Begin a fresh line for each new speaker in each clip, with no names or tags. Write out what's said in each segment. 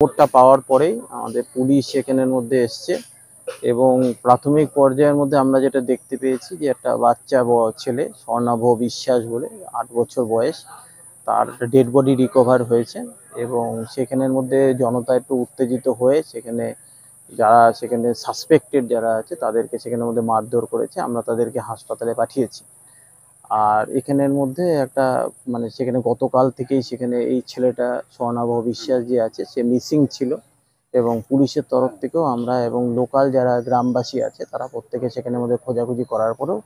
খবরটা পাওয়ার পরেই আমাদের পুলিশ সেখানের মধ্যে এসছে এবং প্রাথমিক পর্যায়ের মধ্যে আমরা যেটা দেখতে পেয়েছি যে একটা বাচ্চা ছেলে স্বর্ণাভ বিশ্বাস বলে 8 বছর বয়স, তার ডেড বডি রিকভার হয়েছে এবং সেখানের মধ্যে জনতা একটু উত্তেজিত হয়ে সেখানে সাসপেক্টেড যারা আছে তাদেরকে সেখানের মধ্যে মারধর করেছে। আমরা তাদেরকে হাসপাতালে পাঠিয়েছি। আর এখানের মধ্যে একটা সেখানে গতকাল থেকেই সেখানে এই ছেলেটা স্বর্ণাভ বিশ্বাস যে আছে সে মিসিং ছিল এবং পুলিশের তরফ থেকেও আমরা এবং লোকাল যারা গ্রামবাসী আছে তারা প্রত্যেকে সেখানের মধ্যে খোঁজাখুঁজি করার পরেও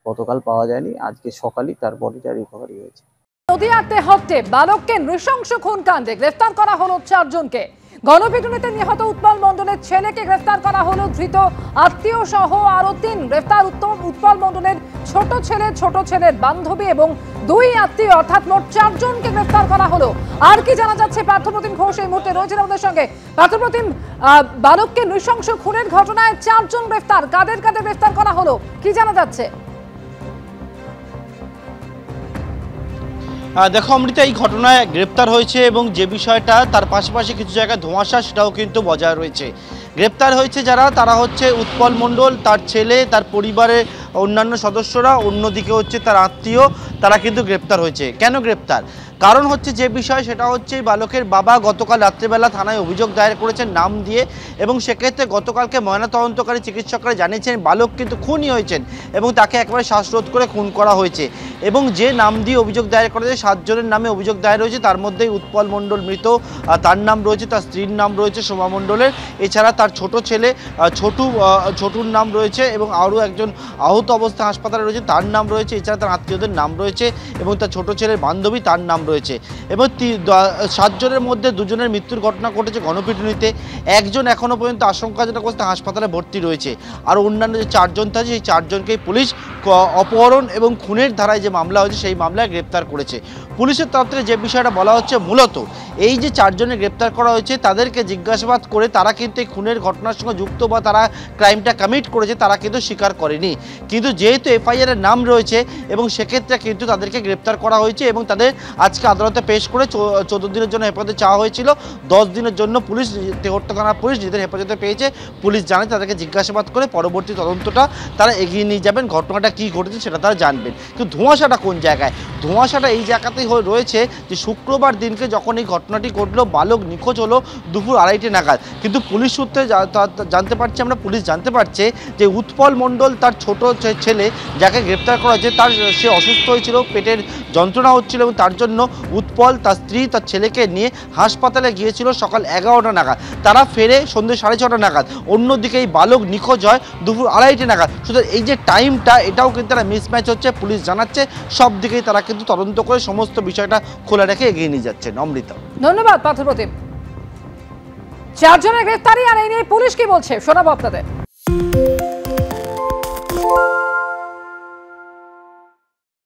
গতকাল পাওয়া যায়নি। আজকে সকালই তার বডিটা রিকভারি হয়েছে।
নদিয়াতে হত্যে বালককে নৃশংস খুনকাণ্ডে গ্রেফতার করা হলো 4 জনকে। গণপিটুনিতে নিহত উৎপল মণ্ডলের ছেলেকে গ্রেফতার করা হলো। ধৃত আত্মীয় সহ আরো 3 গ্রেফতার উৎপল মণ্ডলের ছোট ছেলের বান্ধবী এবং 2 আত্মীয়, অর্থাৎ মোট 4 জনকে গ্রেফতার করা হলো। আর কি জানা যাচ্ছে? পার্থপ্রতিম ঘোষ এই মুহূর্তে রয়েছেন আমাদের সঙ্গে। পার্থপ্রতিম, বালককে নৃশংস খুনের ঘটনায় 4 জন গ্রেফতার, কাদের গ্রেফতার করা হলো, কি জানা যাচ্ছে?
দেখো অমৃতা, এই ঘটনায় গ্রেপ্তার হয়েছে এবং যে বিষয়টা তার পাশাপাশি কিছু জায়গায় ধোঁয়াশা সেটাও কিন্তু বজায় রয়েছে। গ্রেপ্তার হয়েছে যারা, তারা হচ্ছে উৎপল মণ্ডল, তার ছেলে, তার পরিবারের অন্যান্য সদস্যরা, অন্যদিকে হচ্ছে তার আত্মীয়, তারা কিন্তু গ্রেপ্তার হয়েছে। কেন গ্রেপ্তার? কারণ হচ্ছে যে বিষয় সেটা হচ্ছে বালকের বাবা গতকাল রাত্রেবেলা থানায় অভিযোগ দায়ের করেছেন নাম দিয়ে এবং সেক্ষেত্রে গতকালকে ময়নাতদন্তকারী চিকিৎসকরা জানিয়েছেন বালক কিন্তু খুনই হয়েছেন এবং তাকে একেবারে শ্বাসরোধ করে খুন করা হয়েছে। এবং যে নাম দিয়ে অভিযোগ দায়ের করেছে 7 জনের নামে অভিযোগ দায়ের হয়েছে, তার মধ্যেই উৎপল মণ্ডল মৃত, তার নাম রয়েছে, তার স্ত্রীর নাম রয়েছে সোমা মণ্ডলের, এছাড়া তার ছোট ছেলে ছোটুর নাম রয়েছে এবং আরও একজন আহত অবস্থায় হাসপাতালে রয়েছে তার নাম রয়েছে, এছাড়া তার আত্মীয়দের নাম রয়েছে এবং তার ছোট ছেলের বান্ধবী তার নাম রয়েছে। এবং 7 জনের মধ্যে 2 জনের মৃত্যুর ঘটনা ঘটেছে গণপিটুনিতে। একজন এখনও পর্যন্ত আশঙ্কাজনক অবস্থায় হাসপাতালে ভর্তি রয়েছে। আর অন্যান্য যে 4 জন থাকে সেই 4 জনকেই পুলিশ অপহরণ এবং খুনের ধারায় যে মামলা হয়েছে সেই মামলায় গ্রেপ্তার করেছে। পুলিশের তরফ থেকে যে বিষয়টা বলা হচ্ছে, মূলত এই যে 4 জনের গ্রেপ্তার করা হয়েছে তাদেরকে জিজ্ঞাসাবাদ করে তারা কিন্তু এই খুনের ঘটনার সঙ্গে যুক্ত বা তারা ক্রাইমটা কমিট করেছে তারা কিন্তু স্বীকার করেনি। কিন্তু যেহেতু এফআইআর এর নাম রয়েছে এবং সেক্ষেত্রে কিন্তু তাদেরকে গ্রেপ্তার করা হয়েছে এবং তাদের আজকে আদালতে পেশ করে 14 দিনের জন্য হেফাজতে চাওয়া হয়েছিল। 10 দিনের জন্য পুলিশ, তেহট্ট থানার পুলিশ নিজেদের হেফাজতে পেয়েছে। পুলিশ জানে তাদেরকে জিজ্ঞাসাবাদ করে পরবর্তী তদন্তটা তারা এগিয়ে নিয়ে যাবেন, ঘটনাটা কী ঘটেছে সেটা তারা জানবেন। কিন্তু ধোঁয়াশাটা কোন জায়গায়? ধোঁয়াশাটা এই জায়গাতেই রয়েছে যে শুক্রবার দিনকে যখন এই ঘটনাটি ঘটলো, বালক নিখোঁজ হলো দুপুর 2:30 নাগাদ। কিন্তু পুলিশ সূত্রে পুলিশ জানতে পারছে যে উৎপল মণ্ডল তার ছোট ছেলে যাকে গ্রেপ্তার করা হয়েছে সে অসুস্থ হয়েছিল, পেটের যন্ত্রণা হচ্ছিল এবং তার জন্য উৎপল তার স্ত্রী তার ছেলেকে নিয়ে হাসপাতালে গিয়েছিল সকাল 11টা নাগাদ। তারা ফেরে সন্ধ্যে 6:30 নাগাদ। অন্যদিকে এই বালক নিখোঁজ হয় দুপুর 2:30 নাগাদ। সুতরাং এই যে টাইমটা এটাও কিন্তু তারা মিসম্যাচ হচ্ছে। পুলিশ জানাচ্ছে সব দিকেই তারা কিন্তু তদন্ত করে সমস্ত বিষয়টা খোলা রেখে এগিয়ে নিয়ে যাচ্ছেন। অমৃতা,
ধন্যবাদ পার্থপ্রতিম। 4 জনের গ্রেফতারি আর এই নিয়ে পুলিশ কি বলছে শোনাবো আপনাদের।